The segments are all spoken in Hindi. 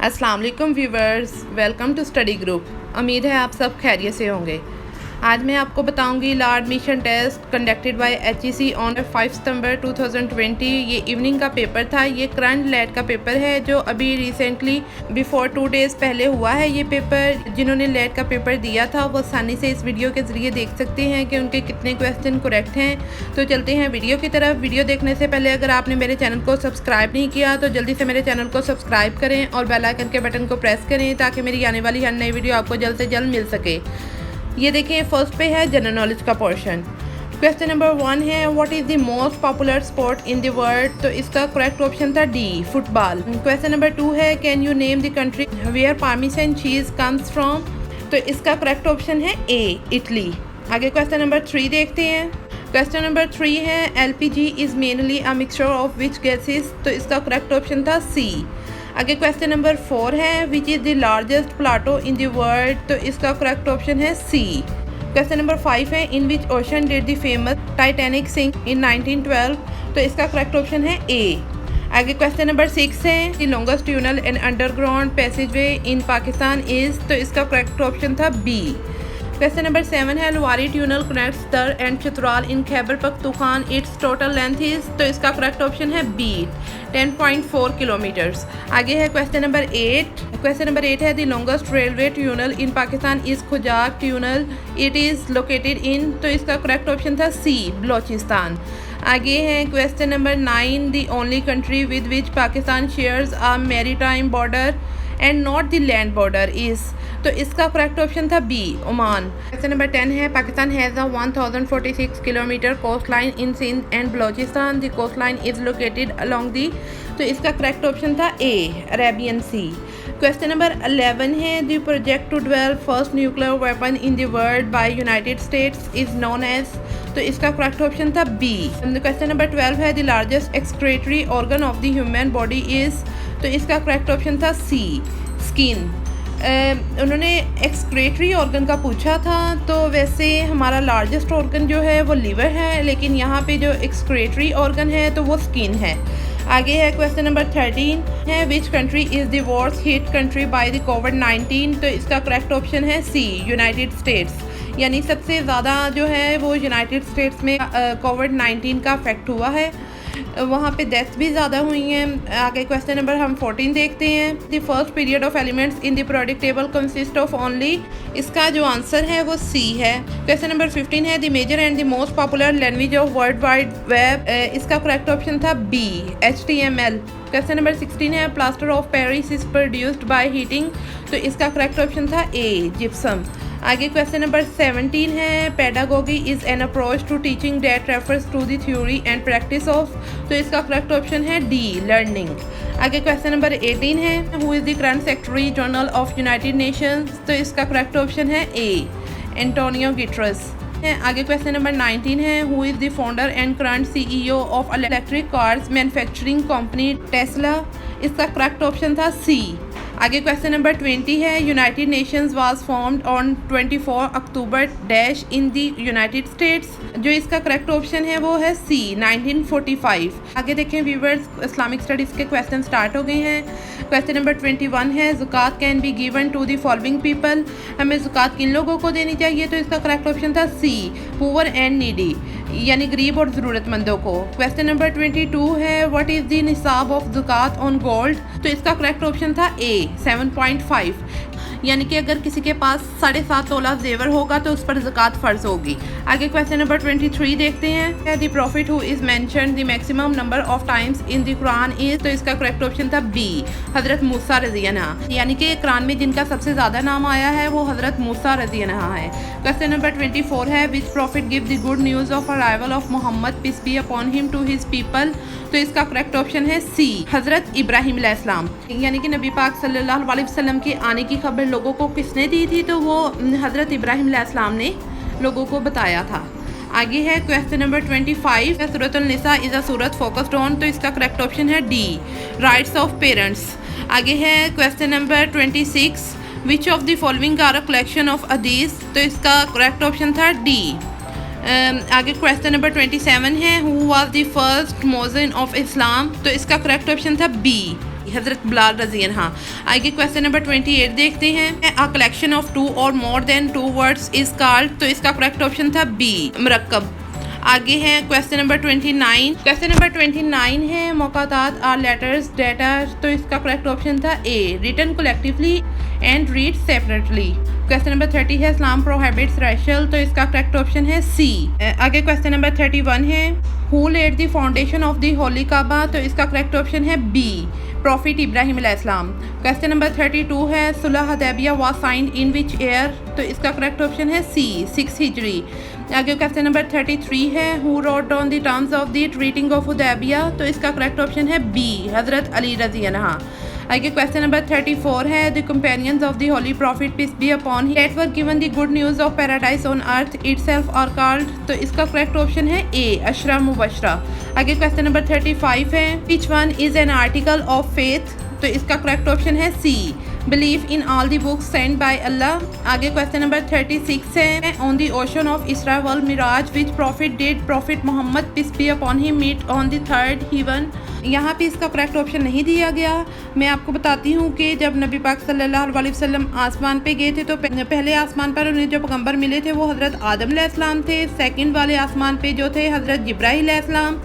अस्सलाम वालेकुम viewers, welcome to study group. उम्मीद है आप सब खैरियत से होंगे। आज मैं आपको बताऊंगी law admission test conducted by HEC on 5 सितंबर 2020। ये इवनिंग का पेपर था। ये करंट लेट का पेपर है जो अभी रिसेंटली बिफोर 2 डेज़ पहले हुआ है। ये पेपर जिन्होंने लेट का पेपर दिया था वो आसानी से इस वीडियो के ज़रिए देख सकते हैं कि उनके कितने क्वेश्चन करेक्ट हैं। तो चलते हैं वीडियो की तरफ। वीडियो देखने से पहले अगर आपने मेरे चैनल को सब्सक्राइब नहीं किया तो जल्दी से मेरे चैनल को सब्सक्राइब करें और बेल आइकन के बटन को प्रेस करें ताकि मेरी आने वाली हर नई वीडियो आपको जल्द से जल्द मिल सके। ये देखें, फर्स्ट पे है जनरल नॉलेज का पोर्शन। क्वेश्चन नंबर 1 है what is the most popular sport in the world. तो इसका करेक्ट ऑप्शन था डी, फुटबॉल। क्वेश्चन नंबर 2 है can you name the country where parmesan cheese comes from. तो इसका करेक्ट ऑप्शन है ए, इटली। आगे क्वेश्चन नंबर 3 देखते हैं। क्वेश्चन नंबर 3 है LPG is mainly a mixture of which gases. तो इसका करेक्ट ऑप्शन था सी। आगे क्वेश्चन नंबर 4 है which is the largest Plato in the world. तो इसका करेक्ट ऑप्शन है सी। क्वेश्चन नंबर 5 है in which ocean did the famous Titanic sink in 1912। तो इसका करेक्ट ऑप्शन है ए। आगे क्वेश्चन नंबर 6 है the longest tunnel and underground passageway in Pakistan is. तो इसका करेक्ट ऑप्शन था बी। क्वेश्चन नंबर 7 है Lowari tunnel connects Dir and Chitral in Khyber Pakhtunkhwa, it's total length is. तो इसका करेक्ट ऑप्शन है बी, 10.4 किलोमीटर्स। आगे है क्वेश्चन नंबर 8। क्वेश्चन नंबर 8 है the longest railway tunnel in Pakistan is Khojak tunnel, it is located in. तो इसका करेक्ट ऑप्शन था सी, बलोचिस्तान। आगे है question number 9 the only country with which Pakistan shares a maritime border and not the land border is. तो इसका करेक्ट ऑप्शन था बी, ओमान। क्वेश्चन नंबर 10 है Pakistan has a 1046 kilometre coast line in Sindh and Balochistan, the coast line is located along the. तो इसका करेक्ट ऑप्शन था A, Arabian Sea. Question number 11 है the project to develop first nuclear weapon in the world by United States is known as. तो इसका करेक्ट ऑप्शन था बी। क्वेश्चन नंबर 12 है the largest excretory organ of the human body is. तो इसका करेक्ट ऑप्शन था सी, स्किन। उन्होंने एक्सक्रीटरी ऑर्गन का पूछा था, तो वैसे हमारा लार्जेस्ट ऑर्गन जो है वो लीवर है, लेकिन यहाँ पे जो एक्सक्रीटरी ऑर्गन है तो वो स्किन है। आगे है क्वेश्चन नंबर 13 है which country is the worst hit country by the कोविड-19। तो इसका करेक्ट ऑप्शन है सी, यूनाइटेड स्टेट्स। यानी सबसे ज़्यादा जो है वो यूनाइटेड स्टेट्स में कोविड-19 का अफेक्ट हुआ है, वहाँ पे डेथ्स भी ज़्यादा हुई हैं। आगे क्वेश्चन नंबर हम 14 देखते हैं the first period of elements in the periodic table consist of only. इसका जो आंसर है वो सी है। क्वेश्चन नंबर 15 है the major and the most popular language of world wide web. इसका करेक्ट ऑप्शन था बी, HTML। क्वेश्चन नंबर 16 है plaster of Paris is produced by heating. तो इसका करेक्ट ऑप्शन था ए, जिप्सम। आगे क्वेश्चन नंबर 17 है pedagogy is an approach to teaching that refers to the theory and practice of. तो इसका करेक्ट ऑप्शन है डी, लर्निंग। आगे क्वेश्चन नंबर 18 है who is the current secretary general of United Nations. तो इसका करेक्ट ऑप्शन है ए, एंटोनियो गुटेरेस। आगे क्वेश्चन नंबर 19 है who is the founder and current CEO of electric cars manufacturing company Tesla. इसका करेक्ट ऑप्शन था सी। आगे क्वेश्चन नंबर 20 है United Nations was formed on 24 October dash in the United states. जो इसका करेक्ट ऑप्शन है वो है सी, 1945। आगे देखें व्यूवर्स, इस्लामिक स्टडीज़ के क्वेश्चन स्टार्ट हो गए हैं। क्वेश्चन नंबर 21 है zakat can be given to the following people. हमें ज़कात किन लोगों को देनी चाहिए। तो इसका करेक्ट ऑप्शन था सी, पुअर एंड नीडी, यानी गरीब और ज़रूरतमंदों को। क्वेश्चन नंबर 22 है what is the nisab of zakat on gold. तो इसका करेक्ट ऑप्शन था ए, 7.5, यानी कि अगर किसी के पास 7.5 तोला जेवर होगा तो उस पर ज़कात फ़र्ज होगी। आगे क्वेश्चन नंबर 23 देखते हैं the profit who is mentioned the maximum number of times in the Quran is. तो इसका करेक्ट ऑप्शन था बी, हज़रत मूसा रज़ी अन्हा, यानी कि कुरान में जिनका सबसे ज़्यादा नाम आया है वो हज़रत मूसा रज़ी अन्हा है। क्वेश्चन नंबर 24 है which prophet give the good news of arrival of Muhammad peace be upon him to his people. तो इसका करेक्ट ऑप्शन है सी, हज़रत इब्राहिम अलैहिस्सलाम, यानी कि नबी पाक सल्लल्लाहु अलैहि वसल्लम के आने की खबर लोगों को किसने दी थी। तो वो हज़रत इब्राहिम अलैहिस्सलाम ने लोगों को बताया था। आगे है क्वेश्चन नंबर 25 है Suratul Nisa is a surat focused on. तो इसका करेक्ट ऑप्शन है डी, राइट्स ऑफ पेरेंट्स। आगे है question number 26 which of the following are a collection of hadith. तो इसका करेक्ट ऑप्शन था डी। आगे क्वेश्चन नंबर 27 है who was the first muezzin of Islam. तो इसका करेक्ट ऑप्शन था बी, हज़रत बिलाल रज़ी अन्हा। आगे क्वेश्चन नंबर 28 देखते हैं। अ कलेक्शन ऑफ 2 और more than 2 words is called, तो इसका करेक्ट ऑप्शन था बी, मुरक्कब। आगे है क्वेश्चन नंबर 29। क्वेश्चन नंबर 29 है मुक़ातात आर लेटर्स डेटा, तो इसका करेक्ट ऑप्शन था A, written collectively and read separately. Question number 30 है इस्लाम प्रोहिबिट्स रैशल, तो इसका करेक्ट ऑप्शन है सी। आगे क्वेश्चन नंबर 31 है who laid the foundation of the holy Kaaba, तो इसका करेक्ट ऑप्शन है B, prophet Ibrahim alaihissalam. Question number 32 है Sulh Hudaybiya was signed in which year, तो इसका करेक्ट ऑप्शन है सी, 6 हिजरी। आगे क्वेश्चन नंबर 33 है who wrote down the terms of the treating of Hudaybiyyah, तो इसका करेक्ट ऑप्शन है बी, हज़रत अली रज़ी अन्हा। आगे क्वेश्चन नंबर 34 है the companions of the holy prophet peace be upon him that were given the good news of paradise on earth itself are called, तो इसका करेक्ट ऑप्शन है ए, अशरा मुबशरा। आगे क्वेश्चन नंबर 35 है which one is an article of faith, तो इसका करेक्ट ऑप्शन है C, believe in all the books send by Allah. आगे क्वेश्चन नंबर 36 है on the ocean of Isra wal Miraj which prophet did prophet Muhammad peace be upon him meet on the third heaven, यहाँ पे इसका करेक्ट ऑप्शन नहीं दिया गया। मैं आपको बताती हूँ कि जब नबी पाक सल्लल्लाहु अलैहि वसल्लम आसमान पे गए थे तो पहले आसमान पर उन्हें जो पैगंबर मिले थे वो हज़रत आदम अलैहिस्सलाम थे, सेकंड वाले आसमान पे जो थे हज़रत जिब्राइल अलैहिस्सलाम,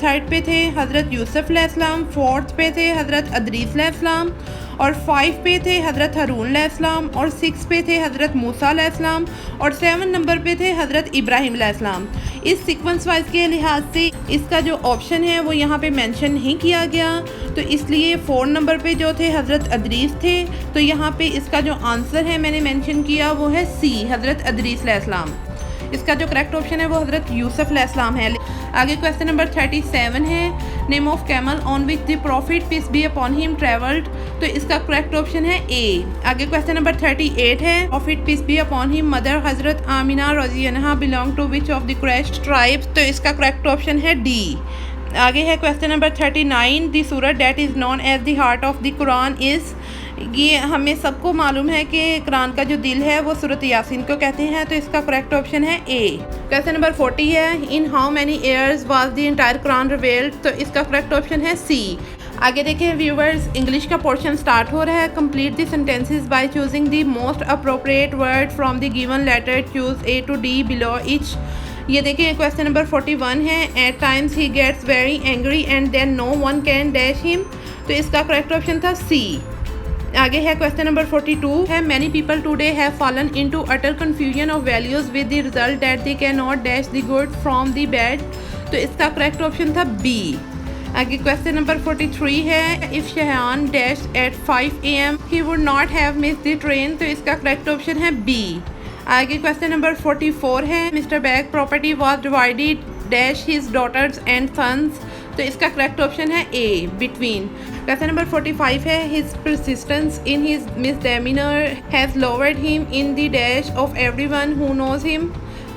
थर्ड पे थे हज़रत यूसुफ अलैहिस्सलाम, फोर्थ पे थे हज़रत अदरीस अलैहिस्सलाम, और 5 पे थे हज़रत हारून अलैहिस्सलाम, और 6 पे थे हज़रत मूसा अलैहिस्सलाम, और 7 नंबर पे थे हज़रत इब्राहिम अलैहिस्सलाम। इस सीक्वेंस वाइज के लिहाज से इसका जो ऑप्शन है वो यहाँ पे मेंशन नहीं किया गया, तो इसलिए 4 नंबर पे जो थे हज़रत अदरीस थे, तो यहाँ पे इसका जो आंसर है मैंने मेंशन किया वो है सी, हज़रत अदरीस अलैहिस्सलाम। इसका जो करेक्ट ऑप्शन है वो हज़रत यूसुफ अलैहिस्सलाम है। आगे क्वेश्चन नंबर 37 है name of camel on which the prophet peace be upon him travelled, तो इसका करेक्ट ऑप्शन है ए। आगे क्वेश्चन नंबर 38 है prophet peace be upon him mother Hazrat Amina रज़ी अन्हा belong to which of the Quraysh tribes, तो इसका करेक्ट ऑप्शन है डी। आगे है क्वेश्चन नंबर 39 द सूरत that is known as the heart of the Quran is, ये हमें सबको मालूम है कि कुरान का जो दिल है वो सूरत यासीन को कहते हैं, तो इसका करेक्ट ऑप्शन है ए। क्वेश्चन नंबर 40 है in how many years was the entire Quran revealed, तो इसका करेक्ट ऑप्शन है सी। आगे देखें व्यूवर्स, इंग्लिश का पोर्शन स्टार्ट हो रहा है। Complete the sentences by choosing the most appropriate word from the given letter, choose A to D below each. ये देखिए क्वेश्चन नंबर 41 है at times he gets very angry and then no one can dash him, तो इसका करेक्ट ऑप्शन था सी। आगे है क्वेश्चन नंबर 42 है many people today have fallen into utter confusion of values with the result that they can not dash the good from the bad, तो इसका करेक्ट ऑप्शन था बी। आगे क्वेश्चन नंबर 43 है if Shahan dash at 5 AM he would not have miss the train, तो इसका करेक्ट ऑप्शन है बी। आगे क्वेश्चन नंबर 44 है mister Baig property was divided dash his daughters and sons, तो इसका करेक्ट ऑप्शन है ए, बिटवीन। क्वेश्चन नंबर 45 है his persistence in his misdemeanour has lowered him in the dash of everyone who knows him,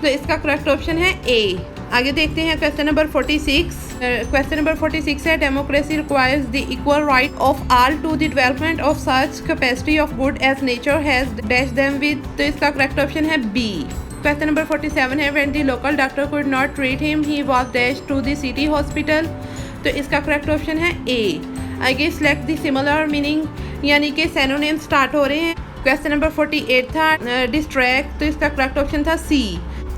तो इसका करेक्ट ऑप्शन है ए। आगे देखते हैं क्वेश्चन नंबर 46। क्वेश्चन नंबर 46 है democracy requires the equal right of all to the development of such capacity of good as nature has dash them with, तो इसका करेक्ट ऑप्शन है बी। क्वेश्चन नंबर 47 है when the local doctor could not treat him he was dash to the city hospital, तो इसका करेक्ट ऑप्शन है ए। आगे सेलेक्ट द सिमिलर मीनिंग, यानी कि सिनोनिम स्टार्ट हो रहे हैं। क्वेश्चन नंबर 48 था डिस्ट्रैक्ट, तो इसका करेक्ट ऑप्शन था सी।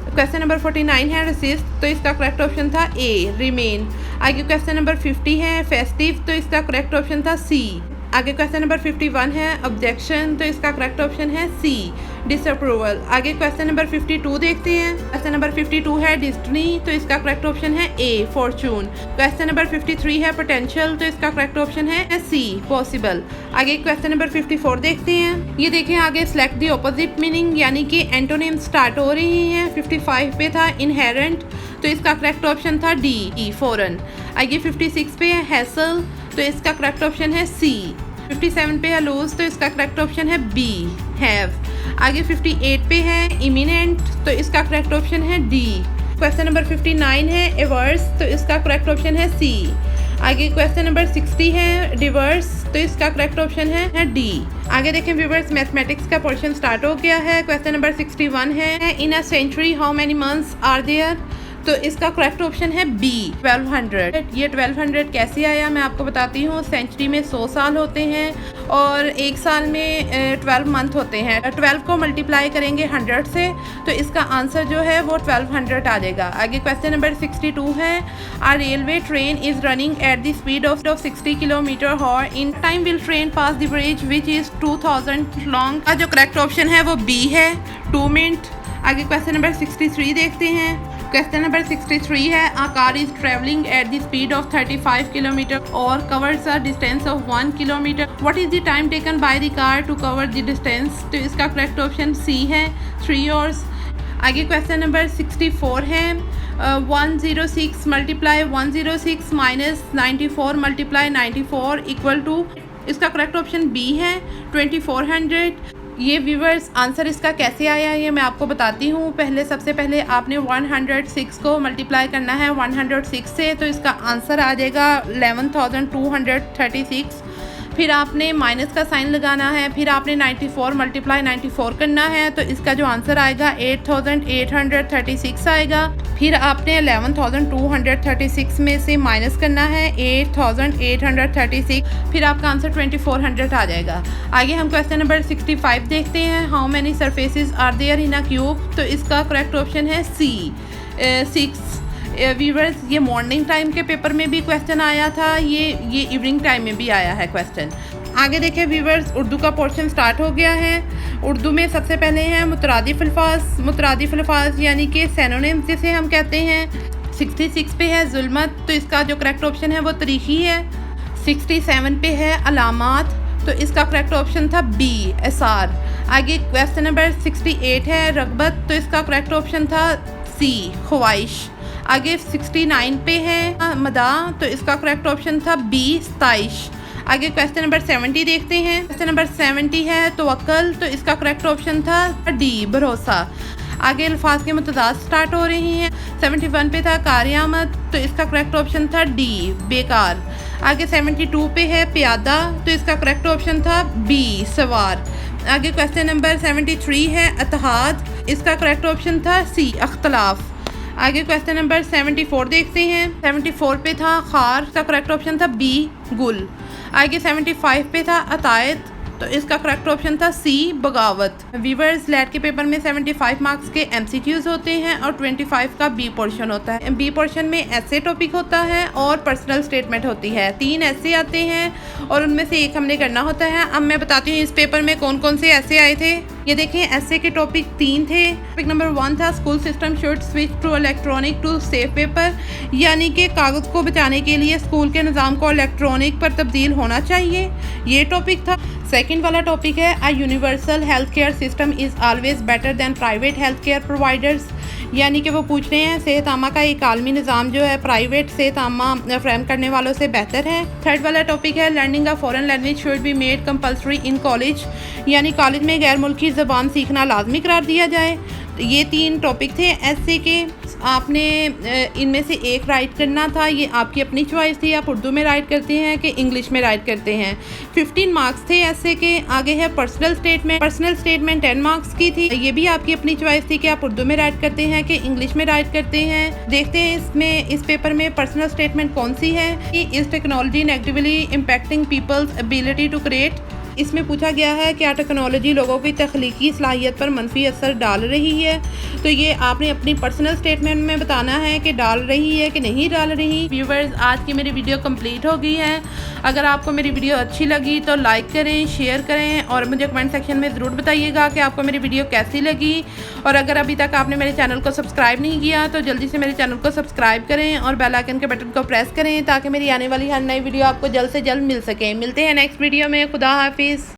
क्वेश्चन नंबर 49 है रेसिस्ट, तो इसका करेक्ट ऑप्शन था ए, रिमेन। आगे क्वेश्चन नंबर 50 है फेस्टिव, तो इसका करेक्ट ऑप्शन था सी। आगे क्वेश्चन नंबर 51 है ऑब्जेक्शन, तो इसका करेक्ट ऑप्शन है सी, डिसअप्रूवल। आगे क्वेश्चन नंबर 52 देखते हैं। क्वेश्चन नंबर 52 है डिस्टनी, तो इसका करेक्ट ऑप्शन है ए, फॉर्चून। क्वेश्चन नंबर 53 है पोटेंशियल, तो इसका करेक्ट ऑप्शन है सी, पॉसिबल। आगे क्वेश्चन नंबर 54 देखते हैं। ये देखें आगे सेलेक्ट द ऑपोजिट मीनिंग, यानी कि एंटोनिम स्टार्ट हो रही हैं। 55 पे था इनहेरेंट, तो इसका करेक्ट ऑप्शन था डी, फॉरेन। आगे 56 पे है हैसल, तो इसका करेक्ट ऑप्शन है सी। 57 पे है लूज, तो इसका करेक्ट ऑप्शन है बी, हैव। आगे 58 पे है इमिनेंट, तो इसका करेक्ट ऑप्शन है डी। क्वेश्चन नंबर 59 है एवर्स, तो इसका करेक्ट ऑप्शन है सी। आगे क्वेश्चन नंबर 60 है डिवर्स, तो इसका करेक्ट ऑप्शन है डी। आगे देखें व्यूअर्स, मैथमेटिक्स का पोर्शन स्टार्ट हो गया है। क्वेश्चन नंबर 61 है in a century how many months are there, तो इसका करेक्ट ऑप्शन है बी 1200। ये 1200 कैसे आया मैं आपको बताती हूँ। सेंचुरी में 100 साल होते हैं और एक साल में 12 मंथ होते हैं। 12 को मल्टीप्लाई करेंगे 100 से तो इसका आंसर जो है वो 1200 आ जाएगा। आगे क्वेश्चन नंबर 62 है। A railway train is running at the speed of 60 kilometre hour in time will train pass the bridge which is 2000 long. का जो करेक्ट ऑप्शन है वो बी है 2 मिनट। आगे क्वेश्चन नंबर 63 देखते हैं। क्वेश्चन नंबर 63 है। A car is travelling at the speed of 35 kilometre और covers a distance of 1 kilometre. What is the time taken by the car to cover the distance. तो इसका करेक्ट ऑप्शन सी है 3 आवर्स। आगे क्वेश्चन नंबर 64 है। 106 multiply 106 minus 94 multiply 94 equal to. इसका करेक्ट ऑप्शन बी है 2400। ये व्यूवर्स आंसर इसका कैसे आया ये मैं आपको बताती हूँ। सबसे पहले आपने 106 को मल्टीप्लाई करना है 106 से तो इसका आंसर आ जाएगा 11,236। फिर आपने माइनस का साइन लगाना है। फिर आपने 94 मल्टीप्लाई 94 करना है तो इसका जो आंसर आएगा 8,836 आएगा। फिर आपने 11,236 में से माइनस करना है 8,836। फिर आपका आंसर 2,400 आ जाएगा। आगे हम क्वेश्चन नंबर 65 देखते हैं। How many surfaces are there in a cube. तो इसका करेक्ट ऑप्शन है सी 6। व्यूवर्स ये मॉर्निंग टाइम के पेपर में भी क्वेश्चन आया था। ये इवनिंग टाइम में भी आया है क्वेश्चन। आगे देखिए व्यूवर्स उर्दू का पोर्शन स्टार्ट हो गया है। उर्दू में सबसे पहले है मुतरादिफ अल्फाज। मुतरादिफ अल्फाज यानी कि सिनोनिम्स जिसे हम कहते हैं। 66 पे है जुल्मत तो इसका जो करेक्ट ऑप्शन है वो तरीक़ी है। 67 पे है अलामात तो इसका करेक्ट ऑप्शन था बी एसार। आगे क्वेश्चन नंबर 68 है रगबत तो इसका करेक्ट ऑप्शन था सी ख्वाहिश। आगे 69 पे है मदा तो इसका करेक्ट ऑप्शन था बी 27। आगे क्वेश्चन नंबर 70 देखते हैं। क्वेश्चन नंबर 70 है तवक्कल तो इसका करेक्ट ऑप्शन था डी भरोसा। आगे अल्फाज के मुतदाद स्टार्ट हो रही हैं। 71 पे था कारियामत तो इसका करेक्ट ऑप्शन था डी बेकार। आगे 72 पे है प्यादा तो इसका करेक्ट ऑप्शन था बी सवार। आगे क्वेश्चन नंबर 73 है अतहाद इसका करेक्ट ऑप्शन था सी अख्तलाफ। आगे क्वेश्चन नंबर 74 देखते हैं। 74 पे था खार इसका करेक्ट ऑप्शन था बी गुल। आगे 75 पे था अतायत तो इसका करेक्ट ऑप्शन था सी बगावत। व्यूवर्स लैट के पेपर में 75 मार्क्स के एमसीक्यूज होते हैं और 25 का बी पोर्शन होता है। बी पोर्शन में ऐसे टॉपिक होता है और पर्सनल स्टेटमेंट होती है। 3 ऐसे आते हैं और उनमें से एक हमने करना होता है। अब मैं बताती हूँ इस पेपर में कौन कौन से ऐसे आए थे। ये देखें ऐसे के टॉपिक 3 थे। टॉपिक नंबर 1 था school system should switch to electronic to save paper यानी कि कागज़ को बचाने के लिए स्कूल के निज़ाम को इलेक्ट्रॉनिक पर तब्दील होना चाहिए। ये टॉपिक था। सेकंड वाला टॉपिक है a universal health care system is always better than private health care providers यानी कि वो पूछ रहे हैं सेहत आमा का एक आलमी निज़ाम जो है प्राइवेट सेहत आमा फ्रेम करने वालों से बेहतर है। थर्ड वाला टॉपिक है learning a foreign language should be made compulsory in college यानी कॉलेज में गैर मुल्की ज़बान सीखना लाजमी करार दिया जाए। ये 3 टॉपिक थे ऐसे के। आपने इनमें से एक राइट करना था। ये आपकी अपनी चॉइस थी। आप उर्दू में राइट करते हैं कि इंग्लिश में राइट करते हैं। 15 मार्क्स थे ऐसे के। आगे है personal statement. Personal statement 10 marks की थी। ये भी आपकी अपनी चॉइस थी कि आप उर्दू में राइट करते हैं कि इंग्लिश में राइट करते हैं। देखते हैं इसमें इस पेपर में पर्सनल स्टेटमेंट कौन सी है। इस technology negatively impacting people's ability to create. इसमें पूछा गया है क्या टेक्नोलॉजी लोगों की तख्लीकी सलाहियत पर मनफी असर डाल रही है। तो ये आपने अपनी पर्सनल स्टेटमेंट में बताना है कि डाल रही है कि नहीं डाल रही। व्यूवर्स आज की मेरी वीडियो कंप्लीट हो गई है। अगर आपको मेरी वीडियो अच्छी लगी तो लाइक करें, शेयर करें और मुझे कमेंट सेक्शन में ज़रूर बताइएगा कि आपको मेरी वीडियो कैसी लगी। और अगर अभी तक आपने मेरे चैनल को सब्सक्राइब नहीं किया तो जल्दी से मेरे चैनल को सब्सक्राइब करें और बेल आइकन के बटन को प्रेस करें ताकि मेरी आने वाली हर नई वीडियो आपको जल्द से जल्द मिल सके। मिलते हैं नेक्स्ट वीडियो में। खुदा हाफिज़।